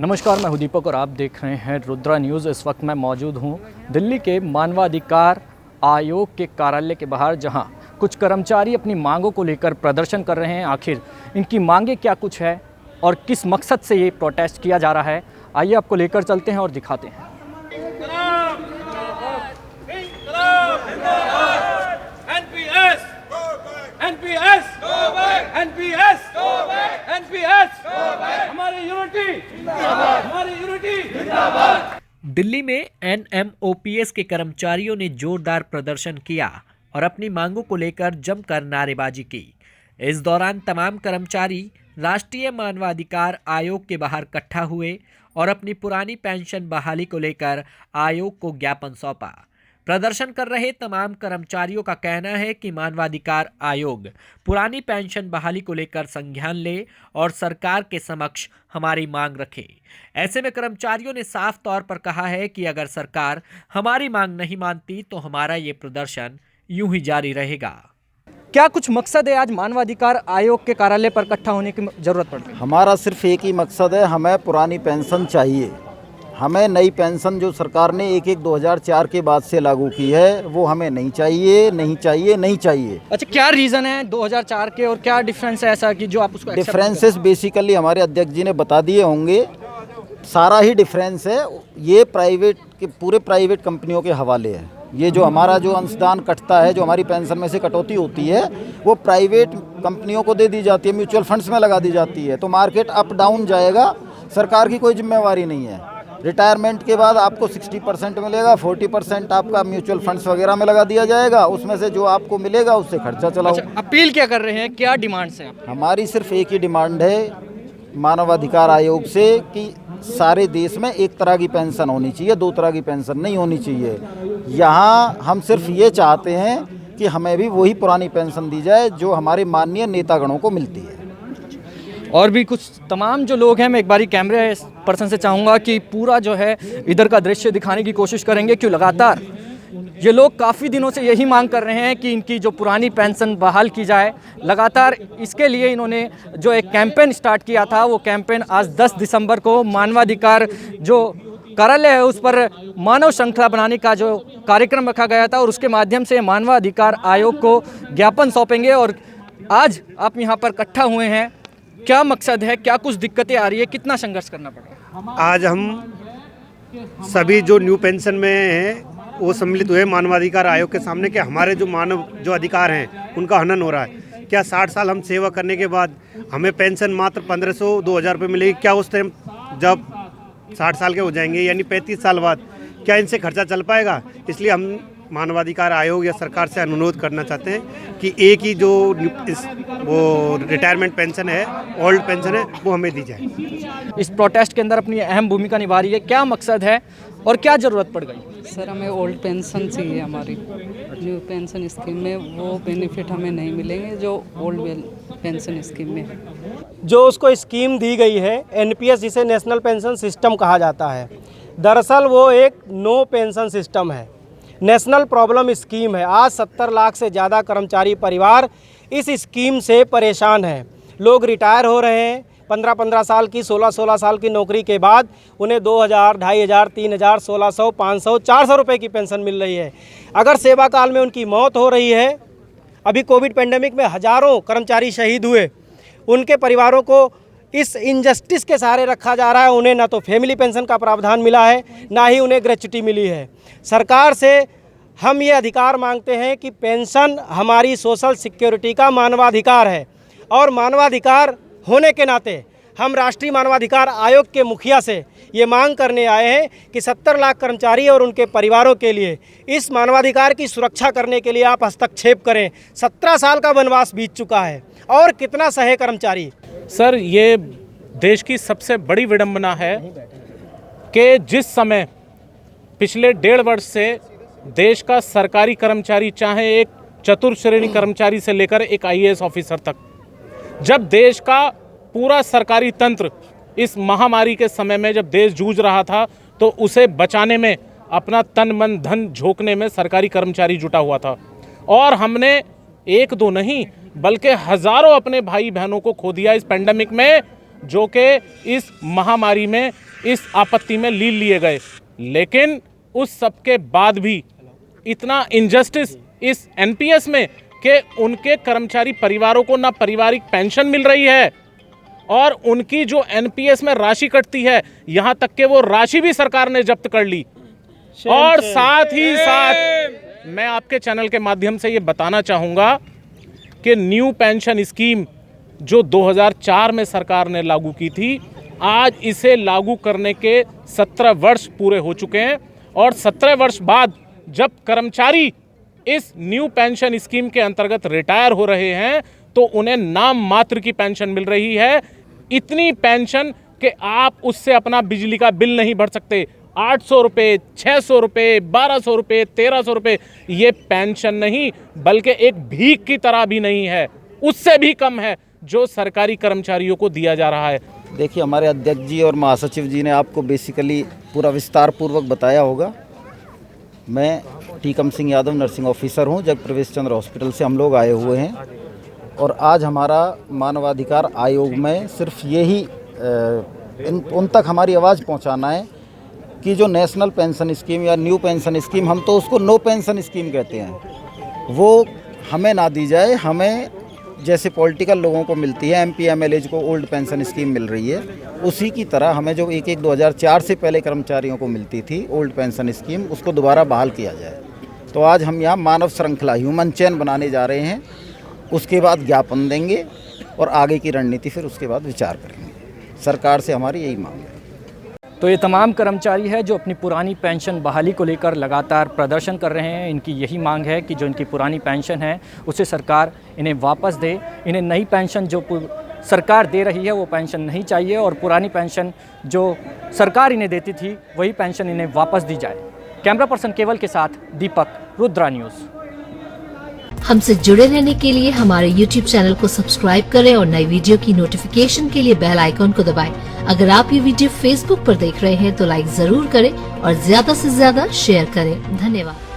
नमस्कार, मैं हूं दीपक और आप देख रहे हैं रुद्रा न्यूज़। इस वक्त मैं मौजूद हूं दिल्ली के मानवाधिकार आयोग के कार्यालय के बाहर, जहां कुछ कर्मचारी अपनी मांगों को लेकर प्रदर्शन कर रहे हैं। आखिर इनकी मांगें क्या कुछ है और किस मकसद से ये प्रोटेस्ट किया जा रहा है, आइए आपको लेकर चलते हैं और दिखाते हैं। दिल्ली में NMOPS के कर्मचारियों ने जोरदार प्रदर्शन किया और अपनी मांगों को लेकर जमकर नारेबाजी की। इस दौरान तमाम कर्मचारी राष्ट्रीय मानवाधिकार आयोग के बाहर इकट्ठा हुए और अपनी पुरानी पेंशन बहाली को लेकर आयोग को ज्ञापन सौंपा। प्रदर्शन कर रहे तमाम कर्मचारियों का कहना है कि मानवाधिकार आयोग पुरानी पेंशन बहाली को लेकर संज्ञान ले और सरकार के समक्ष हमारी मांग रखे। ऐसे में कर्मचारियों ने साफ तौर पर कहा है कि अगर सरकार हमारी मांग नहीं मानती तो हमारा ये प्रदर्शन यूं ही जारी रहेगा। क्या कुछ मकसद है आज मानवाधिकार आयोग के कार्यालय पर इकट्ठा होने की जरूरत पड़ रही है? हमारा सिर्फ एक ही मकसद है, हमें पुरानी पेंशन चाहिए। हमें नई पेंशन जो सरकार ने 1/1/2004 के बाद से लागू की है वो हमें नहीं चाहिए, नहीं चाहिए, नहीं चाहिए। अच्छा, क्या रीज़न है 2004 के और क्या डिफरेंस है ऐसा कि जो आप उसको डिफरेंसेस बेसिकली हमारे अध्यक्ष जी ने बता दिए होंगे। सारा ही डिफरेंस है ये पूरे प्राइवेट कंपनियों के हवाले है। ये जो हमारा जो अंशदान कटता है, जो हमारी पेंशन में से कटौती होती है, वो प्राइवेट कंपनियों को दे दी जाती है, म्यूचुअल फंड्स में लगा दी जाती है। तो मार्केट अप डाउन जाएगा, सरकार की कोई जिम्मेवारी नहीं है। रिटायरमेंट के बाद आपको 60% मिलेगा, 40% आपका म्यूचुअल फंड्स वगैरह में लगा दिया जाएगा। उसमें से जो आपको मिलेगा उससे खर्चा चलाओ। अच्छा, अपील क्या कर रहे हैं, क्या डिमांड्स हैं? हमारी सिर्फ एक ही डिमांड है मानवाधिकार आयोग से कि सारे देश में एक तरह की पेंशन होनी चाहिए, दो तरह की पेंशन नहीं होनी चाहिए। यहाँ हम सिर्फ ये चाहते हैं कि हमें भी वही पुरानी पेंशन दी जाए जो हमारे माननीय नेतागणों को मिलती है। और भी कुछ तमाम जो लोग हैं, मैं एक बारी कैमरे पर्सन से चाहूँगा कि पूरा जो है इधर का दृश्य दिखाने की कोशिश करेंगे, क्यों लगातार ये लोग काफ़ी दिनों से यही मांग कर रहे हैं कि इनकी जो पुरानी पेंशन बहाल की जाए। लगातार इसके लिए इन्होंने जो एक कैंपेन स्टार्ट किया था, वो कैंपेन आज 10 दिसंबर को मानवाधिकार जो कार्यालय है उस पर मानव श्रृंखला बनाने का जो कार्यक्रम रखा गया था और उसके माध्यम से मानवाधिकार आयोग को ज्ञापन सौंपेंगे। और आज आप यहाँ पर इकट्ठा हुए हैं, क्या मकसद है, क्या कुछ दिक्कतें आ रही है, कितना संघर्ष करना पड़ेगा? आज हम सभी जो न्यू पेंशन में हैं वो सम्मिलित हुए मानवाधिकार आयोग के सामने कि हमारे जो मानव जो अधिकार हैं उनका हनन हो रहा है। क्या 60 साल हम सेवा करने के बाद हमें पेंशन मात्र 1500-2000 रुपये मिलेगी? क्या उस टाइम जब 60 साल के हो जाएंगे यानी 35 साल बाद क्या इनसे खर्चा चल पाएगा? इसलिए हम मानवाधिकार आयोग या सरकार से अनुरोध करना चाहते हैं कि एक ही जो वो रिटायरमेंट पेंशन है, ओल्ड पेंशन है, वो हमें दी जाए। इस प्रोटेस्ट के अंदर अपनी अहम भूमिका निभा रही है, क्या मकसद है और क्या ज़रूरत पड़ गई? सर, हमें ओल्ड पेंशन चाहिए। हमारी न्यू पेंशन स्कीम में वो बेनिफिट हमें नहीं मिलेंगे जो ओल्ड पेंशन स्कीम में है। जो उसको स्कीम दी गई है NPS, जिसे नेशनल पेंशन सिस्टम कहा जाता है, दरअसल वो एक नो पेंशन सिस्टम है, नेशनल प्रॉब्लम स्कीम है। आज 70 लाख से ज़्यादा कर्मचारी परिवार इस स्कीम से परेशान हैं। लोग रिटायर हो रहे हैं 15-15 साल की, 16-16 साल की नौकरी के बाद उन्हें 2000, 2500, 3000, 1600, 500, 400 रुपये की पेंशन मिल रही है। अगर सेवा काल में उनकी मौत हो रही है, अभी कोविड पेंडेमिक में हज़ारों कर्मचारी शहीद हुए, उनके परिवारों को इस इनजस्टिस के सहारे रखा जा रहा है। उन्हें ना तो फैमिली पेंशन का प्रावधान मिला है, ना ही उन्हें ग्रेच्युटी मिली है। सरकार से हम ये अधिकार मांगते हैं कि पेंशन हमारी सोशल सिक्योरिटी का मानवाधिकार है और मानवाधिकार होने के नाते हम राष्ट्रीय मानवाधिकार आयोग के मुखिया से ये मांग करने आए हैं कि 70 लाख कर्मचारी और उनके परिवारों के लिए इस मानवाधिकार की सुरक्षा करने के लिए आप हस्तक्षेप करें। 17 साल का वनवास बीत चुका है और कितना सहे कर्मचारी। सर, ये देश की सबसे बड़ी विडंबना है कि जिस समय पिछले 1.5 वर्ष से देश का सरकारी कर्मचारी, चाहे एक चतुर्थ श्रेणी कर्मचारी से लेकर एक IAS ऑफिसर तक, जब देश का पूरा सरकारी तंत्र इस महामारी के समय में जब देश जूझ रहा था तो उसे बचाने में अपना तन मन धन झोंकने में सरकारी कर्मचारी जुटा हुआ था। और हमने एक दो नहीं बल्कि हज़ारों अपने भाई बहनों को खो दिया इस पेंडेमिक में, जो कि इस महामारी में इस आपत्ति में लीन लिए गए, लेकिन उस सब के बाद भी इतना इनजस्टिस इस एनपीएस में कि उनके कर्मचारी परिवारों को ना पारिवारिक पेंशन मिल रही है और उनकी जो एनपीएस में राशि कटती है, यहाँ तक कि वो राशि भी सरकार ने जब्त कर ली। और साथ ही साथ मैं आपके चैनल के माध्यम से ये बताना चाहूँगा कि न्यू पेंशन स्कीम जो 2004 में सरकार ने लागू की थी, आज इसे लागू करने के 17 वर्ष पूरे हो चुके हैं और 17 वर्ष बाद जब कर्मचारी इस न्यू पेंशन स्कीम के अंतर्गत रिटायर हो रहे हैं तो उन्हें नाम मात्र की पेंशन मिल रही है। इतनी पेंशन कि आप उससे अपना बिजली का बिल नहीं भर सकते। 800 रुपये, 600 रुपये, 1200 रुपये, 1300 रुपये, ये पेंशन नहीं बल्कि एक भीख की तरह भी नहीं है, उससे भी कम है जो सरकारी कर्मचारियों को दिया जा रहा है। देखिए, हमारे अध्यक्ष जी और महासचिव जी ने आपको बेसिकली पूरा विस्तार पूर्वक बताया होगा। मैं टीकम सिंह यादव नर्सिंग ऑफिसर हूं। जग प्रवेश चंद्र हॉस्पिटल से हम लोग आए हुए हैं और आज हमारा मानवाधिकार आयोग में सिर्फ यही उन तक हमारी आवाज़ पहुंचाना है कि जो नेशनल पेंशन स्कीम या न्यू पेंशन स्कीम, हम तो उसको नो पेंशन स्कीम कहते हैं, वो हमें ना दी जाए। हमें जैसे पॉलिटिकल लोगों को मिलती है, एमपी एमएलए को ओल्ड पेंशन स्कीम मिल रही है, उसी की तरह हमें जो 2004 से पहले कर्मचारियों को मिलती थी ओल्ड पेंशन स्कीम, उसको दोबारा बहाल किया जाए। तो आज हम यहाँ मानव श्रृंखला ह्यूमन चेन बनाने जा रहे हैं, उसके बाद ज्ञापन देंगे और आगे की रणनीति फिर उसके बाद विचार करेंगे। सरकार से हमारी यही मांग है। तो ये तमाम कर्मचारी है जो अपनी पुरानी पेंशन बहाली को लेकर लगातार प्रदर्शन कर रहे हैं। इनकी यही मांग है कि जो इनकी पुरानी पेंशन है उसे सरकार इन्हें वापस दे। इन्हें नई पेंशन जो सरकार दे रही है वो पेंशन नहीं चाहिए और पुरानी पेंशन जो सरकार इन्हें देती थी वही पेंशन इन्हें वापस दी जाए। कैमरा पर्सन केवल के साथ दीपक, रुद्रा न्यूज़। हमसे जुड़े रहने के लिए हमारे YouTube चैनल को सब्सक्राइब करें और नई वीडियो की नोटिफिकेशन के लिए बेल आइकॉन को दबाएं। अगर आप ये वीडियो Facebook पर देख रहे हैं तो लाइक जरूर करें और ज्यादा से ज्यादा शेयर करें। धन्यवाद।